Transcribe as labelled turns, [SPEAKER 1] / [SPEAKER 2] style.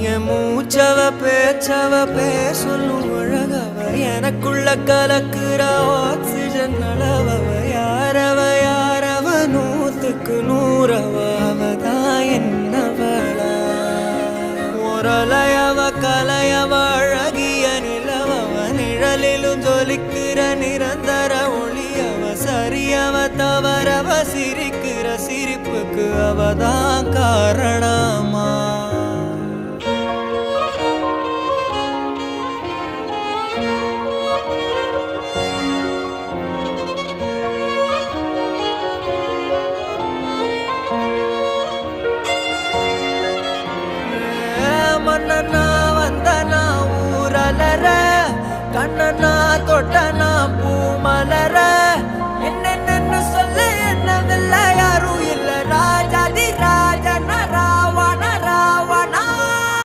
[SPEAKER 1] என் மூச்சவ பேச்சவ பேசலும் அழகவ எனக்குள்ள கலக்குற ஆக்சிஜன் அளவவ யாரவ நூத்துக்கு நூறவ அவதான் என்னவளா ஒரலையவ கலையவ அழகிய நிலவவ நிழலிலும் ஜொலிக்கிற நிரந்தர ஒளியவ சரியவ தவறவ சிரிக்கிற சிரிப்புக்கு அவதான் காரணமா மன்னனா வந்தனா ஊரலர கண்ணனா தொட்டனா பூ மலர